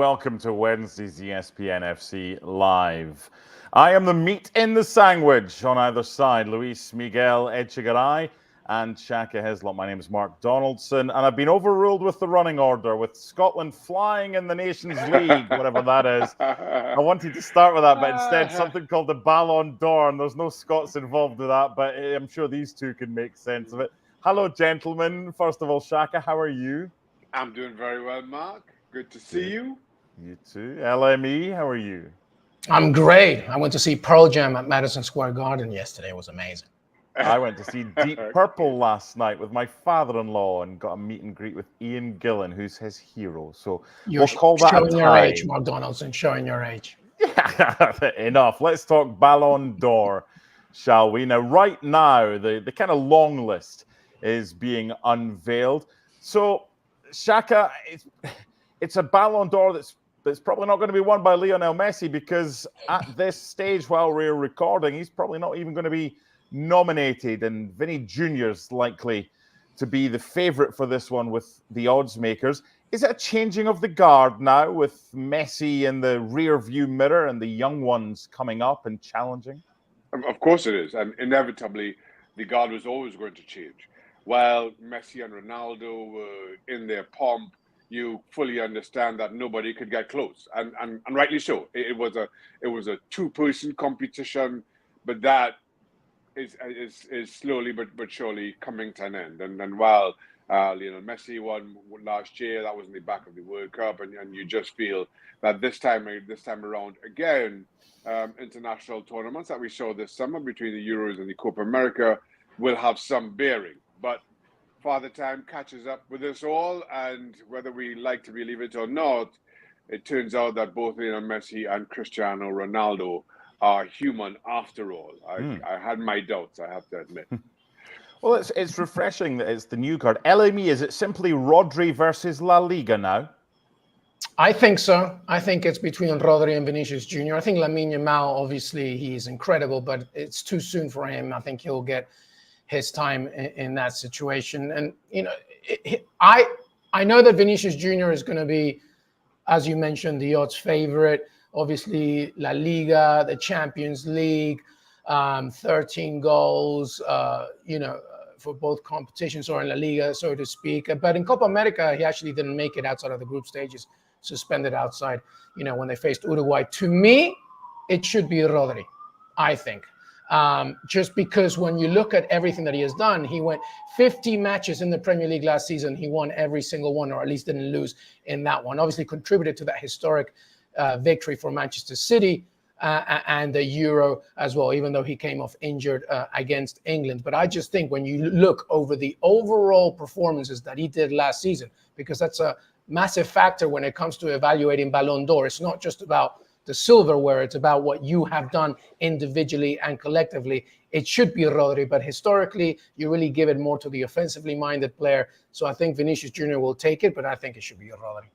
welcome to Wednesday's ESPN FC Live. I am the meat in the sandwich on either side. Luis, Miguel, Echegaray, and Shaka, Hislop. My name is Mark Donaldson, and I've been overruled with the running order, with Scotland flying in the Nations League, whatever that is. I wanted to start with that, but instead something called the Ballon d'Or, and there's no Scots involved with that, but I'm sure these two can make sense of it. Hello, gentlemen. First of all, Shaka, how are you? I'm doing very well, Mark. Good to see you. You too. LME, how are you? I'm great. I went to see Pearl Jam at Madison Square Garden yesterday. It was amazing. I went to see Deep Purple last night with my father-in-law and got a meet and greet with Ian Gillan, who's his hero. So we'll call that showing a your tie. age, Mark Donaldson, showing your age. Enough. Let's talk Ballon d'Or, shall we? Now, right now, the kind of long list is being unveiled. So, Shaka, it's a Ballon d'Or that's probably not going to be won by Lionel Messi, because at this stage, while we're recording, he's probably not even going to be nominated, and Vinny Jr.'s likely to be the favourite for this one with the odds makers. Is it a changing of the guard now, with Messi in the rear view mirror and the young ones coming up and challenging? Of course it is, and inevitably the guard was always going to change. While Messi and Ronaldo were in their pomp, you fully understand that nobody could get close, and rightly so. It was a two-person competition, but that is slowly but surely coming to an end. And while Lionel Messi won last year, that was in the back of the World Cup, and you just feel that this time around again, international tournaments that we saw this summer between the Euros and the Copa America will have some bearing. But Father Time catches up with us all, and whether we like to believe it or not, it turns out that both Lionel Messi and Cristiano Ronaldo are human after all. I had my doubts, I have to admit. Well, it's refreshing that it's the new card. LME, is it simply Rodri versus La Liga now? I think so. I think it's between Rodri and Vinicius Jr. I think Lamine Yamal, obviously, he's incredible, but it's too soon for him. I think he'll get his time in that situation. And, you know, I know that Vinicius Jr. is going to be, as you mentioned, the odds favorite. Obviously, La Liga, the Champions League, 13 goals, for both competitions, or in La Liga, so to speak. But in Copa America, he actually didn't make it outside of the group stages, suspended outside, when they faced Uruguay. To me, it should be Rodri, I think. Just because when you look at everything that he has done, he went 50 matches in the Premier League last season. He won every single one, or at least didn't lose in that one. Obviously contributed to that historic victory for Manchester City and the Euro as well, even though he came off injured against England. But I just think when you look over the overall performances that he did last season, because that's a massive factor when it comes to evaluating Ballon d'Or. It's not just about the silverware, it's about what you have done individually and collectively. It should be Rodri, but historically, you really give it more to the offensively minded player. So I think Vinicius Jr. will take it, but I think it should be Rodri.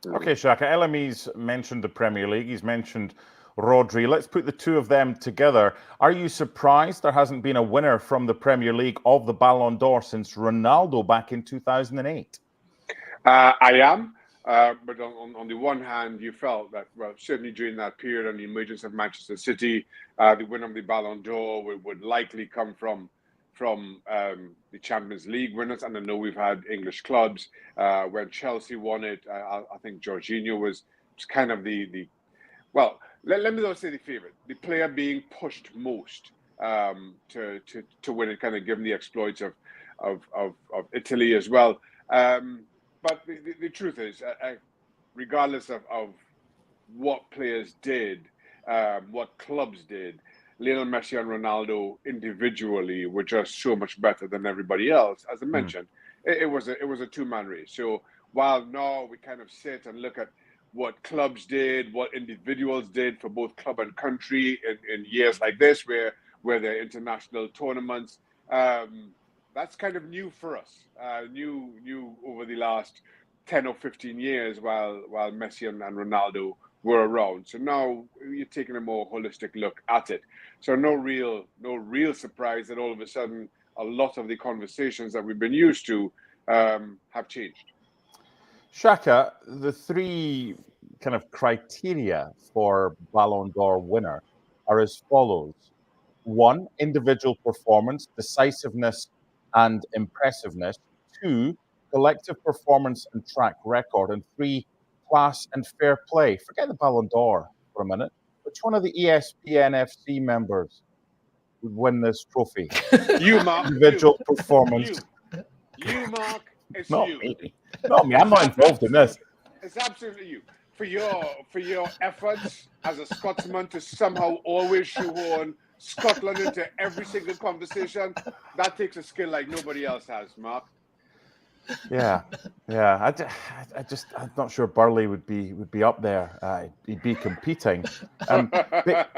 Okay, Shaka, LME's mentioned the Premier League. He's mentioned Rodri. Let's put the two of them together. Are you surprised there hasn't been a winner from the Premier League of the Ballon d'Or since Ronaldo back in 2008? I am. But on the one hand, you felt that, well, certainly during that period and the emergence of Manchester City, the winner of the Ballon d'Or would likely come from the Champions League winners. And I know we've had English clubs. When Chelsea won it, I think Jorginho was kind of well, let me not say the favorite, the player being pushed most to win it, kind of given the exploits of Italy as well. But the truth is, regardless of what players did, what clubs did, Lionel Messi and Ronaldo individually were just so much better than everybody else. As I mentioned, it was a two-man race. So while now we kind of sit and look at what clubs did, what individuals did for both club and country in years like this, where there are international tournaments, that's kind of new for us. New over the last 10 or 15 years while Messi and Ronaldo were around. So now you're taking a more holistic look at it. So no real surprise that all of a sudden a lot of the conversations that we've been used to have changed. Shaka, the three kind of criteria for Ballon d'Or winner are as follows. 1, individual performance, decisiveness, and impressiveness. 2, collective performance and track record. And 3, class and fair play. Forget the Ballon d'Or for a minute. Which one of the ESPN FC members would win this trophy? You, Mark. Individual performance. You, Mark. It's Not you. me. Not me. I'm not involved in this. It's absolutely you. For your efforts as a Scotsman to somehow always shoehorn Scotland into every single conversation, that takes a skill like nobody else has, Mark. Yeah. I'm not sure Burley would be up there. He'd be competing. But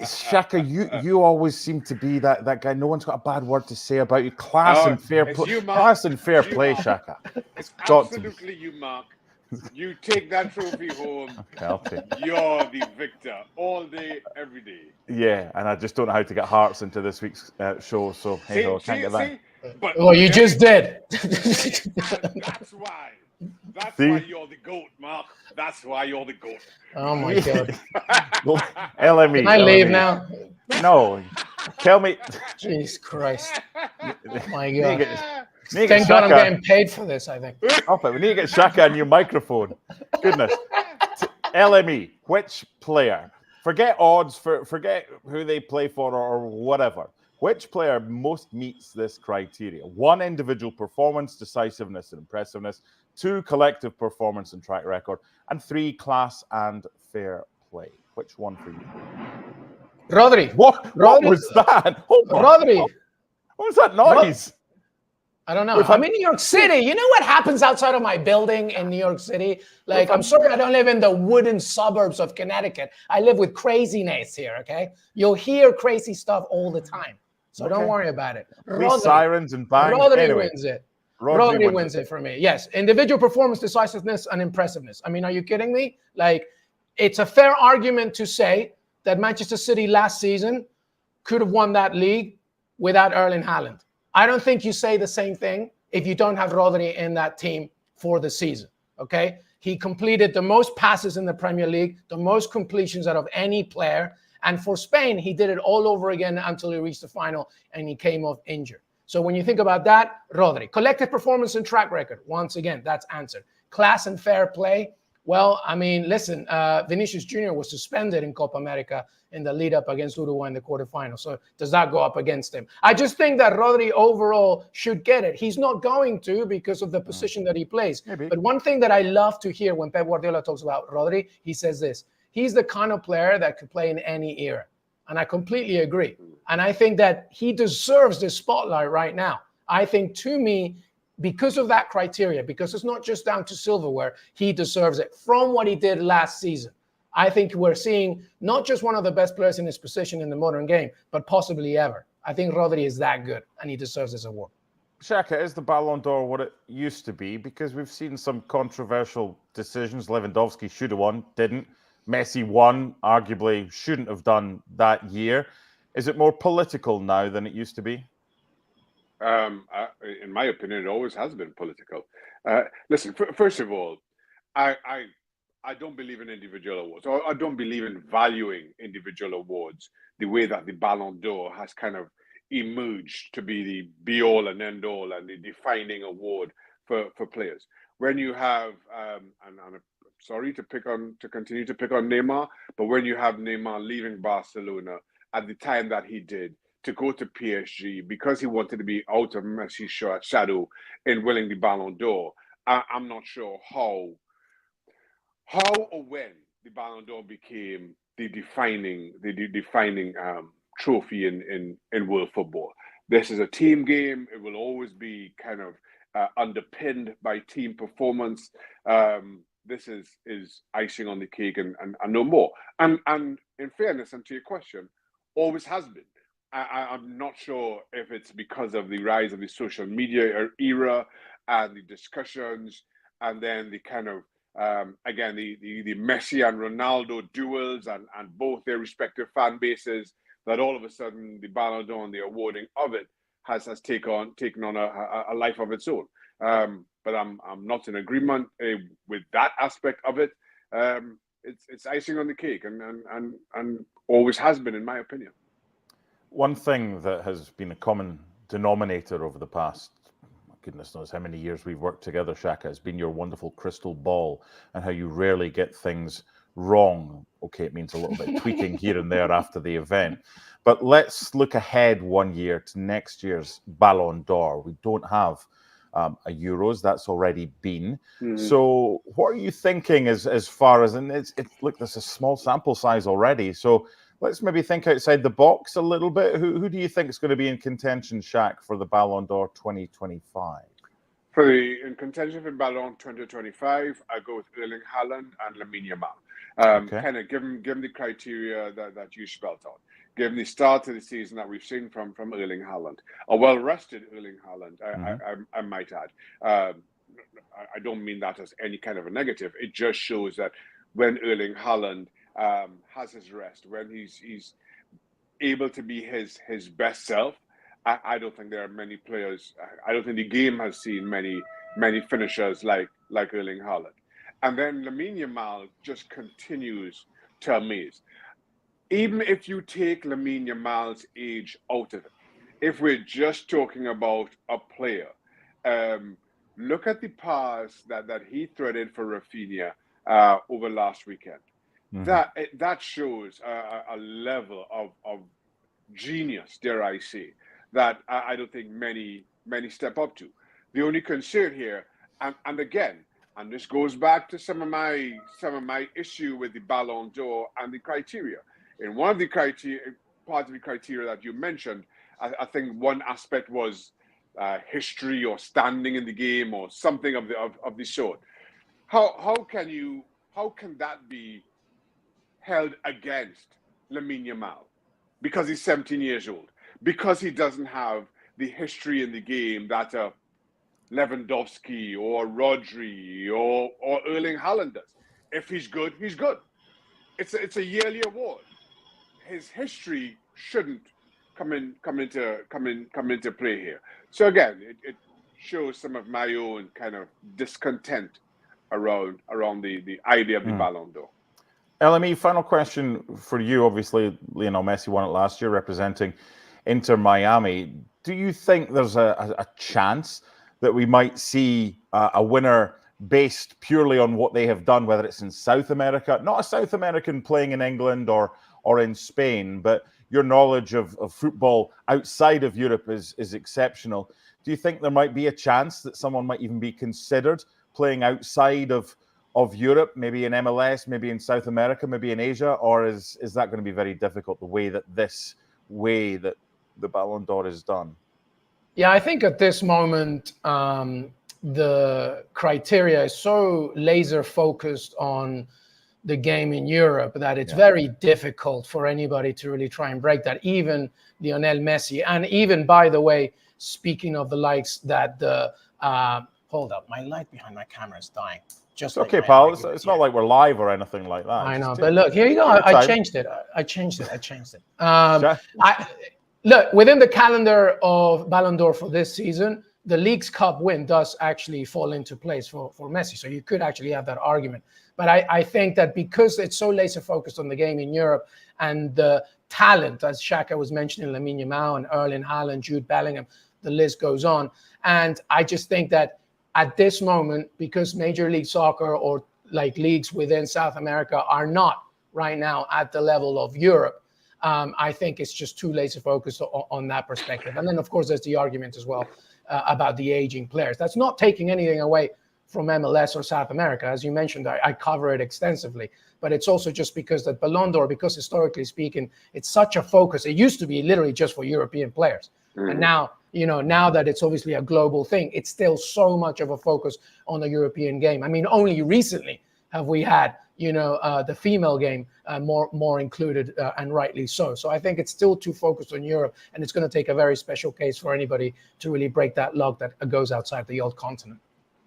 Shaka, you always seem to be that guy. No one's got a bad word to say about you. Class and fair play. Class and fair play, Shaka. It's absolutely you, Mark. You take that trophy home. Okay. You're the victor all day, every day. Yeah, and I just don't know how to get hearts into this week's show. So hey, I can't get that. But you just did. That's why. That's why you're the GOAT, Mark. That's why you're the GOAT. Oh my God. LME. Can I leave now? No. Tell me. Jesus Christ. My God. Thank God I'm getting paid for this, I think. We need to get Shaka a new microphone. Goodness. LME, which player? Forget odds, forget who they play for or whatever. Which player most meets this criteria? 1, individual performance, decisiveness, and impressiveness. 2, collective performance and track record. And 3, class and fair play. Which one for you? Rodri. What was that? Rodri. What was that noise? I don't know. I'm in New York City. You know what happens outside of my building in New York City? Like, I'm sorry I don't live in the wooden suburbs of Connecticut. I live with craziness here, okay? You'll hear crazy stuff all the time. So don't worry about it. Rodri, sirens and bangs. Rodri wins it. Rodri wins it for me. Yes. Individual performance, decisiveness, and impressiveness. I mean, are you kidding me? Like, it's a fair argument to say that Manchester City last season could have won that league without Erling Haaland. I don't think you say the same thing if you don't have Rodri in that team for the season, okay? He completed the most passes in the Premier League, the most completions out of any player. And for Spain, he did it all over again until he reached the final and he came off injured. So when you think about that, Rodri. Collective performance and track record. Once again, that's answered. Class and fair play. Well, I mean, listen, Vinicius Jr. was suspended in Copa America in the lead up against Uruguay in the quarterfinals. So does that go up against him? I just think that Rodri overall should get it. He's not going to because of the position that he plays. Maybe. But one thing that I love to hear when Pep Guardiola talks about Rodri, he says this. He's the kind of player that could play in any era. And I completely agree. And I think that he deserves the spotlight right now. I think, to me, because of that criteria, because it's not just down to silverware, he deserves it from what he did last season. I think we're seeing not just one of the best players in his position in the modern game, but possibly ever. I think Rodri is that good, and he deserves this award. Shaka, is the Ballon d'Or what it used to be? Because we've seen some controversial decisions. Lewandowski should have won, didn't. Messi won, arguably shouldn't have done that year. Is it more political now than it used to be? In my opinion, it always has been political. Listen, first of all, I don't believe in individual awards, or I don't believe in valuing individual awards the way that the Ballon d'Or has kind of emerged to be the be-all and end-all and the defining award for players. When you have, and I'm sorry to continue to pick on Neymar, but when you have Neymar leaving Barcelona at the time that he did, to go to PSG because he wanted to be out of Messi's shadow in winning the Ballon d'Or. I'm not sure how or when the Ballon d'Or became the defining trophy in world football. This is a team game. It will always be kind of underpinned by team performance. This is icing on the cake and no more. And in fairness, and to your question, always has been. I'm not sure if it's because of the rise of the social media era and the discussions, and then the kind of again the Messi and Ronaldo duels and both their respective fan bases, that all of a sudden the Ballon d'Or and the awarding of it has taken on a life of its own. But I'm not in agreement with that aspect of it. It's icing on the cake, and always has been, in my opinion. One thing that has been a common denominator over the past, goodness knows how many years we've worked together, Shaka, has been your wonderful crystal ball and how you rarely get things wrong. Okay, it means a little bit tweaking here and there after the event. But let's look ahead 1 year to next year's Ballon d'Or. We don't have a Euros, that's already been. So what are you thinking as far as, and it's look, there's a small sample size already, so let's maybe think outside the box a little bit. Who do you think is going to be in contention, Shaq, for the Ballon d'Or 2025? In contention for Ballon 2025, I go with Erling Haaland and Lamine Yamal. Kind of given the criteria that you spelled out, given the start of the season that we've seen from Erling Haaland, a well-rested Erling Haaland, I might add. I don't mean that as any kind of a negative. It just shows that when Erling Haaland has his rest, when he's able to be his best self, I don't think there are many players. I don't think the game has seen many finishers like Erling Haaland. And then Lamine Yamal just continues to amaze. Even if you take Lamine Yamal's age out of it, if we're just talking about a player, look at the pass that he threaded for Rafinha over last weekend. That shows a level of genius, dare I say, that I don't think many step up to. The only concern here, and again, and this goes back to some of my issue with the Ballon d'Or and the criteria. In one of the part of the criteria that you mentioned, I think one aspect was history or standing in the game or something of the sort. How can that be held against Lamine Yamal because he's 17 years old, because he doesn't have the history in the game that Lewandowski or Rodri or Erling Haaland does? If he's good, he's good. It's a yearly award. His history shouldn't come into play here. So again, it shows some of my own kind of discontent around the idea of the Ballon d'Or. LME, final question for you. Obviously, Lionel Messi won it last year representing Inter Miami. Do you think there's a chance that we might see a winner based purely on what they have done, whether it's in South America, not a South American playing in England or in Spain, but your knowledge of football outside of Europe is exceptional. Do you think there might be a chance that someone might even be considered playing outside of Europe, maybe in MLS, maybe in South America, maybe in Asia, or is that going to be very difficult, the way that the Ballon d'Or is done? Yeah, I think at this moment, the criteria is so laser focused on the game in Europe that it's very difficult for anybody to really try and break that, even Lionel Messi. And even, by the way, speaking of the likes that hold up, my light behind my camera is dying. Just like okay, pal. It's not like we're live or anything like that. I know, but look, here you go. I changed it. Look, within the calendar of Ballon d'Or for this season, the League's Cup win does actually fall into place for Messi. So you could actually have that argument. But I think that because it's so laser focused on the game in Europe and the talent, as Shaka was mentioning, Lamine Yamal and Erling Haaland, Jude Bellingham, the list goes on. And I just think that at this moment, because Major League Soccer or like leagues within South America are not right now at the level of Europe, I think it's just too laser focused on that perspective. And then, of course, there's the argument as well about the aging players. That's not taking anything away from MLS or South America. As you mentioned, I cover it extensively. But it's also just because that Ballon d'Or, because historically speaking, it's such a focus. It used to be literally just for European players. And now, now that it's obviously a global thing, it's still so much of a focus on the European game. I mean, only recently have we had, the female game more included, and rightly so. So I think it's still too focused on Europe, and it's going to take a very special case for anybody to really break that log that goes outside the old continent.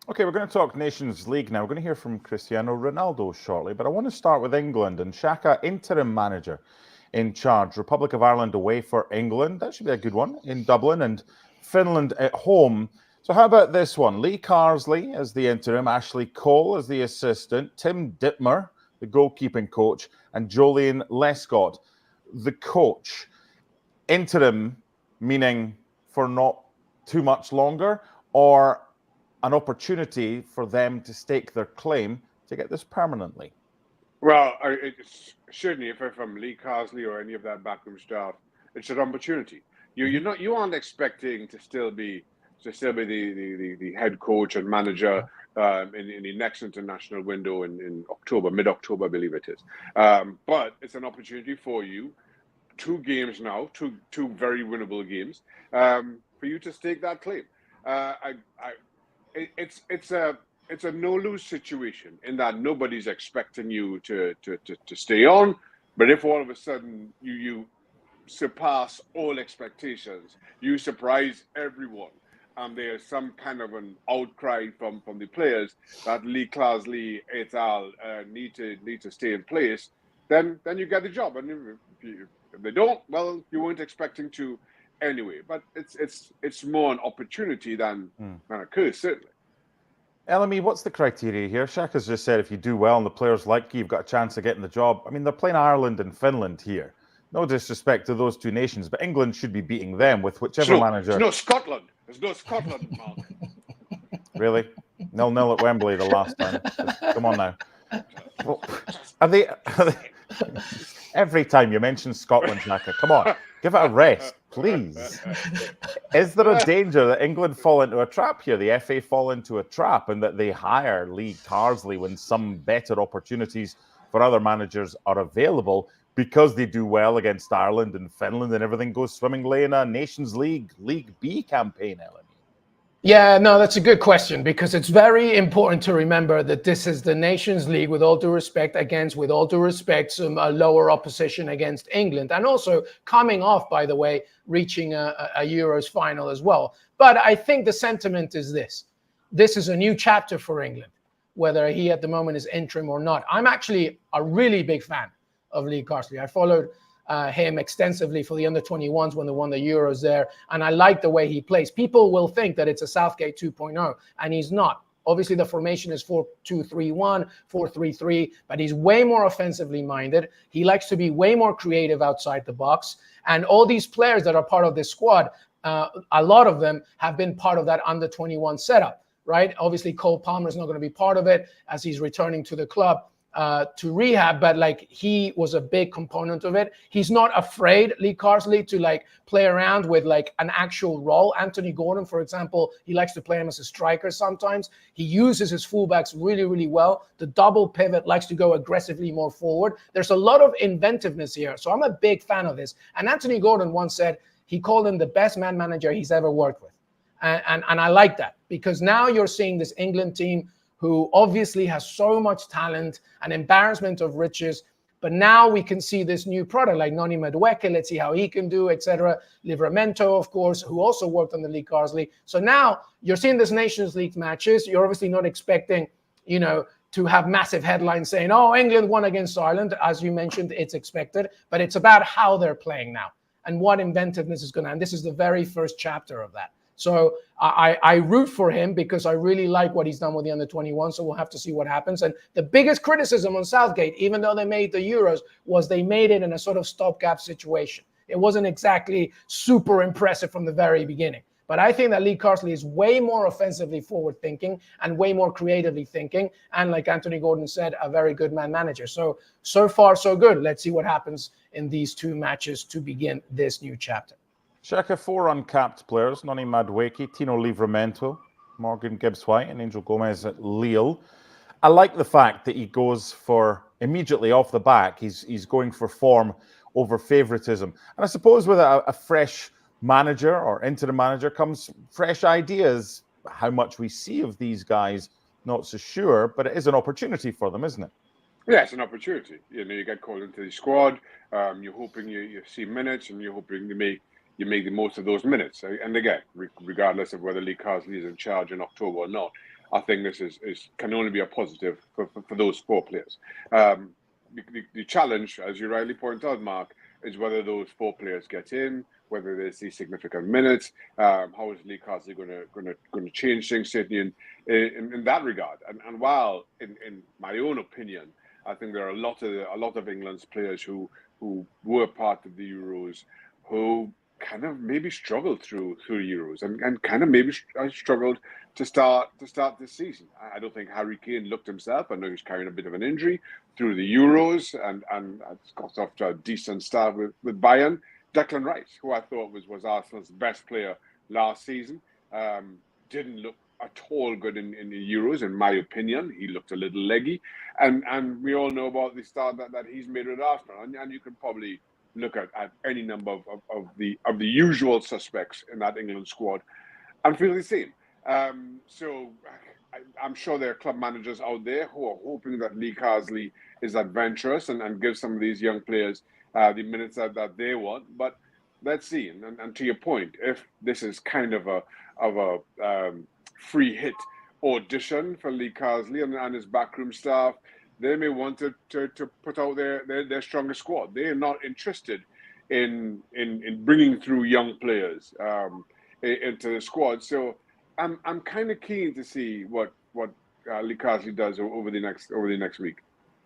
Okay, we're going to talk Nations League now. We're going to hear from Cristiano Ronaldo shortly, but I want to start with England and Shaka, interim manager in charge. Republic of Ireland away for England. That should be a good one in Dublin, and Finland at home. So how about this one? Lee Carsley as the interim, Ashley Cole as the assistant, Tim Dittmer the goalkeeping coach, and Jolien Lescott, the coach. Interim, meaning for not too much longer, or an opportunity for them to stake their claim to get this permanently? Well, it's certainly if I'm Lee Carsley or any of that backroom staff, it's an opportunity. You aren't expecting to still be the head coach and manager in the next international window in October, mid-October, I believe it is. But it's an opportunity for you. 2 games now, two very winnable games, for you to stake that claim. It's a no-lose situation in that nobody's expecting you to stay on, but if all of a sudden you surpass all expectations, you surprise everyone, and there's some kind of an outcry from the players that Lee Carsley et al. Need to stay in place, then you get the job, and if they don't, well, you weren't expecting to anyway. But it's more an opportunity than a curse, certainly. LME, what's the criteria here? Shaka's just said if you do well and the players like you, you've got a chance of getting the job. I mean, they're playing Ireland and Finland here. No disrespect to those 2 nations, but England should be beating them with whichever manager. There's no Scotland. There's no Scotland, Mark. Really? 0-0 at Wembley the last time. Come on now. Well, are they every time you mention Scotland, Shaka, come on, give it a rest, please. Is there a danger that England fall into a trap here, the FA fall into a trap, and that they hire Lee Carsley when some better opportunities for other managers are available because they do well against Ireland and Finland and everything goes swimmingly in a Nations League, League B campaign, Ellen? Yeah, no, that's a good question, because it's very important to remember that this is the Nations League, with all due respect, some lower opposition against England, and also coming off, by the way, reaching a Euros final as well. But I think the sentiment is this. This is a new chapter for England, whether he at the moment is interim or not. I'm actually a really big fan of Lee Carsley. I followed him extensively for the under-21s when they won the Euros there, and I like the way he plays. People will think that it's a Southgate 2.0, and he's not. Obviously, the formation is 4-2-3-1, 4-3-3, but he's way more offensively minded. He likes to be way more creative outside the box, and all these players that are part of this squad, a lot of them have been part of that under-21 setup, right? Obviously, Cole Palmer is not going to be part of it as he's returning to the club to rehab, but like he was a big component of it. He's not afraid, Lee Carsley, to like play around with like an actual role. Anthony Gordon, for example, he likes to play him as a striker sometimes. He uses his fullbacks really, really well. The double pivot likes to go aggressively more forward. There's a lot of inventiveness here. So I'm a big fan of this. And Anthony Gordon once said he called him the best man manager he's ever worked with. And I like that, because now you're seeing this England team who obviously has so much talent, an embarrassment of riches. But now we can see this new product like Noni Madueke. Let's see how he can do, etc. Livramento, of course, who also worked on the Lee Carsley. So now you're seeing this Nations League matches. You're obviously not expecting, to have massive headlines saying, oh, England won against Ireland. As you mentioned, it's expected. But it's about how they're playing now and what inventiveness is going to. And this is the very first chapter of that. So I root for him because I really like what he's done with the under-21. So we'll have to see what happens. And the biggest criticism on Southgate, even though they made the Euros, was they made it in a sort of stopgap situation. It wasn't exactly super impressive from the very beginning. But I think that Lee Carsley is way more offensively forward-thinking and way more creatively thinking. And like Anthony Gordon said, a very good man manager. So far, so good. Let's see what happens in these 2 matches to begin this new chapter. Shaka, 4 uncapped players: Noni Madueke, Tino Livramento, Morgan Gibbs-White, and Angel Gomez at Lille. I like the fact that he goes for, immediately off the back, he's going for form over favouritism. And I suppose with a fresh manager or interim manager comes fresh ideas. How much we see of these guys, not so sure, but it is an opportunity for them, isn't it? Yeah, it's an opportunity. You get called into the squad. You're hoping you see minutes, and you're hoping you make the most of those minutes. And again, regardless of whether Lee Carsley is in charge in October or not, I think this can only be a positive for those 4 players. The challenge, as you rightly point out, Mark, is whether those 4 players get in, whether they see significant minutes. How is Lee Carsley going to change things, certainly in that regard? And while, in my own opinion, I think there are a lot of England's players who were part of the Euros who kind of maybe struggled through Euros and kind of maybe struggled to start this season. I don't think Harry Kane looked himself. I know he's carrying a bit of an injury through the Euros and got off to a decent start with Bayern. Declan Rice, who I thought was Arsenal's best player last season, didn't look at all good in the Euros, in my opinion. He looked a little leggy, and we all know about the start that he's made with Arsenal, and you can probably look at any number of the usual suspects in that England squad and feel the same. So I'm sure there are club managers out there who are hoping that Lee Carsley is adventurous and gives some of these young players the minutes that they want. But let's see. And to your point, if this is kind of a free hit audition for Lee Carsley and his backroom staff, they may want to put out their strongest squad. They are not interested in bringing through young players into the squad. So I'm kind of keen to see what Lee Carsley does over the next week.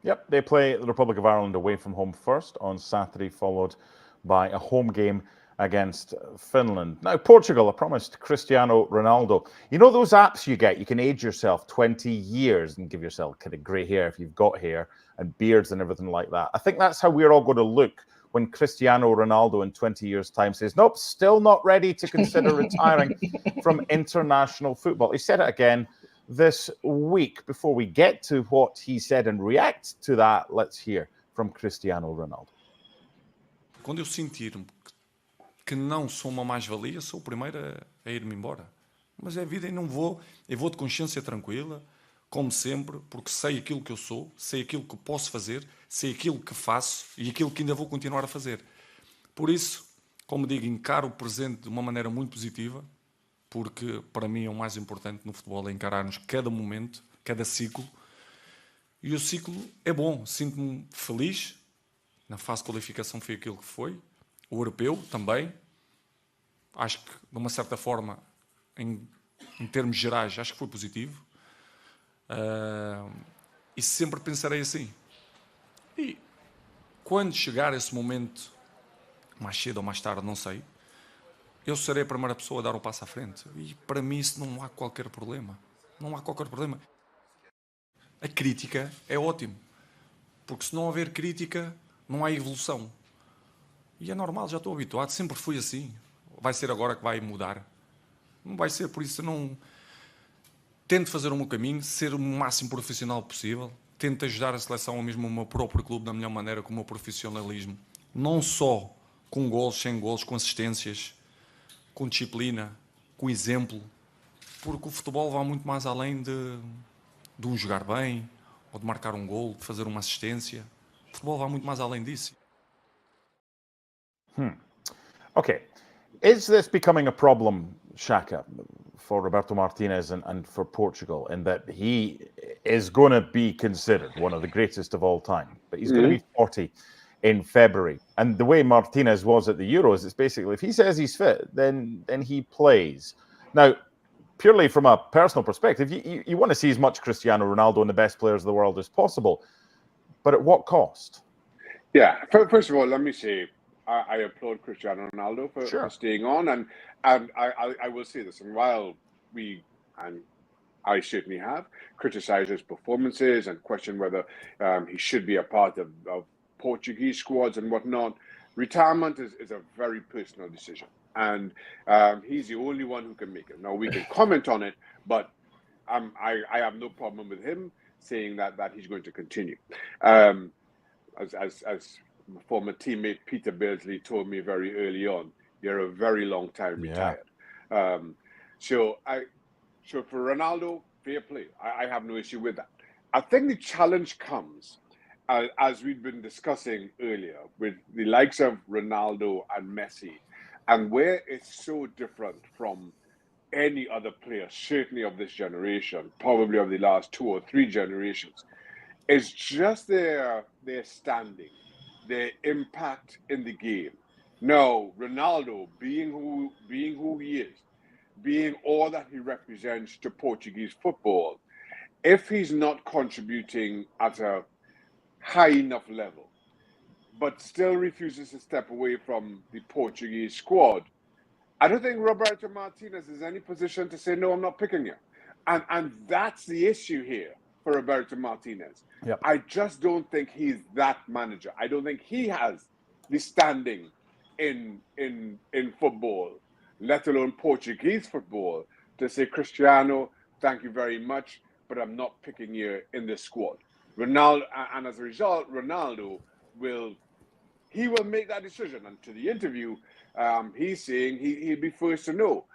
Yep, they play the Republic of Ireland away from home first on Saturday, followed by a home game against Finland. Now, Portugal, I promised Cristiano Ronaldo. You know those apps you get? You can age yourself 20 years and give yourself kind of grey hair if you've got hair and beards and everything like that. I think that's how we're all going to look when Cristiano Ronaldo in 20 years' time says, nope, still not ready to consider retiring from international football. He said it again this week. Before we get to what he said and react to that, let's hear from Cristiano Ronaldo. Quando eu sentir que não sou uma mais-valia, sou o primeiro a ir-me embora. Mas é a vida e eu vou de consciência tranquila, como sempre, porque sei aquilo que eu sou, sei aquilo que posso fazer, sei aquilo que faço e aquilo que ainda vou continuar a fazer. Por isso, como digo, encaro o presente de uma maneira muito positiva, porque para mim é o mais importante no futebol, é encararmos cada momento, cada ciclo. E o ciclo é bom, sinto-me feliz. Na fase de qualificação foi aquilo que foi. O europeu também. Acho que, de uma certa forma, em termos gerais, acho que foi positivo. E sempre pensarei assim. E quando chegar esse momento, mais cedo ou mais tarde, não sei, eu serei a primeira pessoa a dar um passo à frente. E para mim isso não há qualquer problema. Não há qualquer problema. A crítica é ótimo. Porque se não houver crítica, não há evolução. E é normal, já estou habituado, sempre fui assim. Vai ser agora que vai mudar. Não vai ser, por isso eu não... Tento fazer o meu caminho, ser o máximo profissional possível. Tento ajudar a seleção, ou mesmo o meu próprio clube, da melhor maneira, com o meu profissionalismo. Não só com golos, sem golos, com assistências, com disciplina, com exemplo. Porque o futebol vai muito mais além de um jogar bem, ou de marcar um golo, de fazer uma assistência. O futebol vai muito mais além disso. Okay. Is this becoming a problem, Shaka, for Roberto Martinez and for Portugal, in that he is going to be considered one of the greatest of all time, but he's going to be 40 in February? And the way Martinez was at the Euros, it's basically, if he says he's fit, then he plays. Now, purely from a personal perspective, you want to see as much Cristiano Ronaldo and the best players of the world as possible, but at what cost? Yeah, first of all, let me say, I applaud Cristiano Ronaldo for staying on, and I will say this. And while I certainly have criticized his performances and questioned whether he should be a part of Portuguese squads and whatnot, retirement is a very personal decision, and he's the only one who can make it. Now we can comment on it, but I have no problem with him saying that he's going to continue. As former teammate Peter Beardsley told me very early on, you're a very long time retired. So for Ronaldo, fair play. I have no issue with that. I think the challenge comes, as we've been discussing earlier, with the likes of Ronaldo and Messi, and where it's so different from any other player, certainly of this generation, probably of the last 2 or 3 generations, is just their standing, their impact in the game. Now, Ronaldo, being who he is, being all that he represents to Portuguese football, if he's not contributing at a high enough level, but still refuses to step away from the Portuguese squad, I don't think Roberto Martinez is in any position to say, no, I'm not picking you. And that's the issue here for Roberto Martinez. Yep. I just don't think he's that manager. I don't think he has the standing in football, let alone Portuguese football, to say, Cristiano, thank you very much, but I'm not picking you in this squad. Ronaldo, and as a result, Ronaldo will make that decision. And to the interview, he's saying he'll be first to know.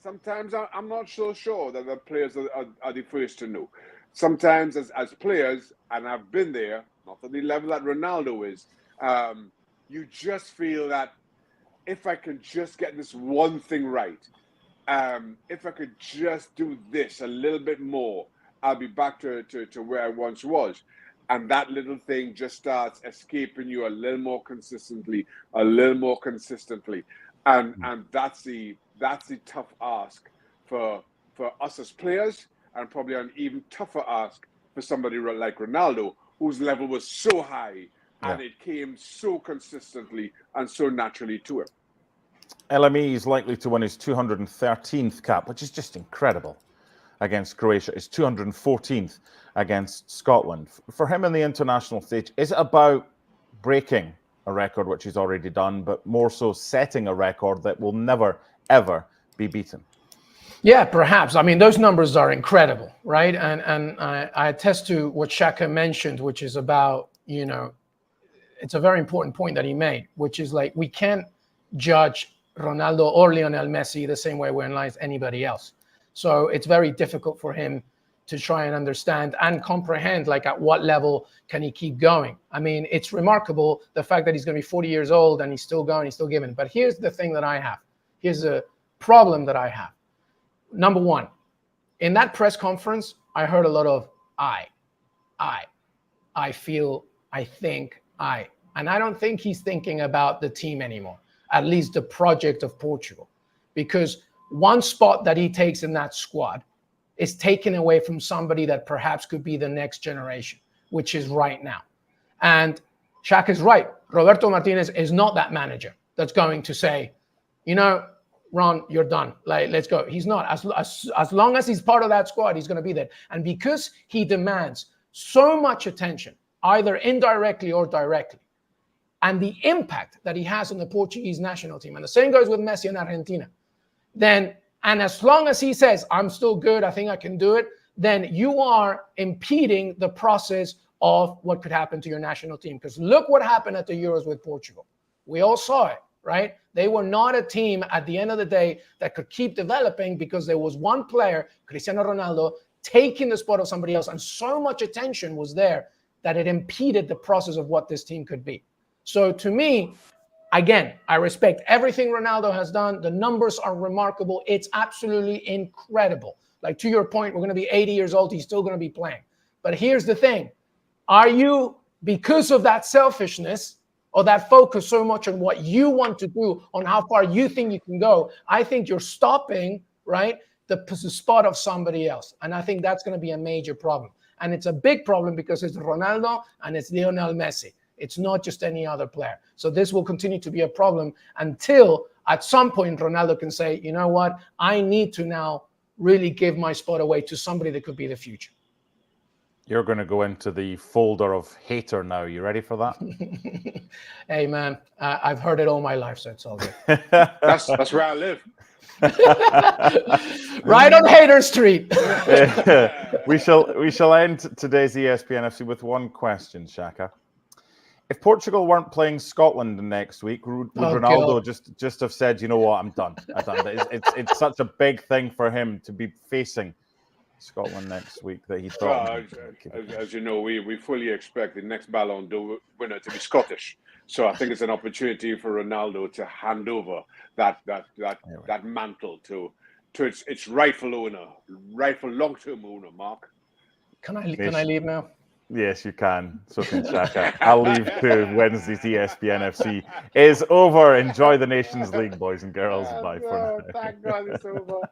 Sometimes I'm not so sure that the players are the first to know. Sometimes as players, and I've been there, not at the level that Ronaldo is, you just feel that if I could just get this one thing right, if I could just do this a little bit more, I'll be back to where I once was. And that little thing just starts escaping you a little more consistently. And that's the tough ask for us as players, and probably an even tougher ask for somebody like Ronaldo, whose level was so high and it came so consistently and so naturally to him. LME is likely to win his 213th cap, which is just incredible, against Croatia. His 214th against Scotland. For him in the international stage, is it about breaking a record, which he's already done, but more so setting a record that will never, ever be beaten? Yeah, perhaps. I mean, those numbers are incredible, right? And I attest to what Shaka mentioned, which is about, it's a very important point that he made, which is like, we can't judge Ronaldo or Lionel Messi the same way we analyze anybody else. So it's very difficult for him to try and understand and comprehend, like, at what level can he keep going. I mean, it's remarkable, the fact that he's going to be 40 years old and he's still going, he's still giving. But here's the thing that I have. Here's a problem that I have. Number one, in that press conference, I heard a lot of I feel, I think, and I don't think he's thinking about the team anymore, at least the project of Portugal, because one spot that he takes in that squad is taken away from somebody that perhaps could be the next generation, which is right now. And Shaq is right. Roberto Martinez is not that manager that's going to say, Ron, you're done. Like, let's go. He's not. As long as he's part of that squad, he's going to be there. And because he demands so much attention, either indirectly or directly, and the impact that he has on the Portuguese national team, and the same goes with Messi in Argentina, and as long as he says, I'm still good, I think I can do it, then you are impeding the process of what could happen to your national team. Because look what happened at the Euros with Portugal. We all saw it, right? They were not a team at the end of the day that could keep developing, because there was one player, Cristiano Ronaldo, taking the spot of somebody else, and so much attention was there that it impeded the process of what this team could be. So to me, again, I respect everything Ronaldo has done. The numbers are remarkable. It's absolutely incredible. Like, to your point, we're going to be 80 years old. He's still going to be playing. But here's the thing. Are you, because of that selfishness or that focus so much on what you want to do, on how far you think you can go, I think you're stopping, right, the spot of somebody else. And I think that's going to be a major problem. And it's a big problem because it's Ronaldo and it's Lionel Messi. It's not just any other player. So this will continue to be a problem until at some point Ronaldo can say, you know what, I need to now really give my spot away to somebody that could be the future. You're going to go into the folder of hater now. You ready for that? Hey, man, I've heard it all my life, so it's all good. That's where I live. Right on Hater Street. We shall end today's ESPN FC with one question, Shaka. If Portugal weren't playing Scotland next week, would Ronaldo just have said, you know what, I'm done. It's such a big thing for him to be facing Scotland next week that he thought. As you know, we fully expect the next Ballon d'Or winner to be Scottish. So I think it's an opportunity for Ronaldo to hand over that mantle to its rightful owner, rightful long-term owner, Mark. Can I leave now? Yes, you can. So can Shaka. I'll leave to Wednesday's ESPN FC is over. Enjoy the Nations League, boys and girls. Bye for now. Thank God it's over.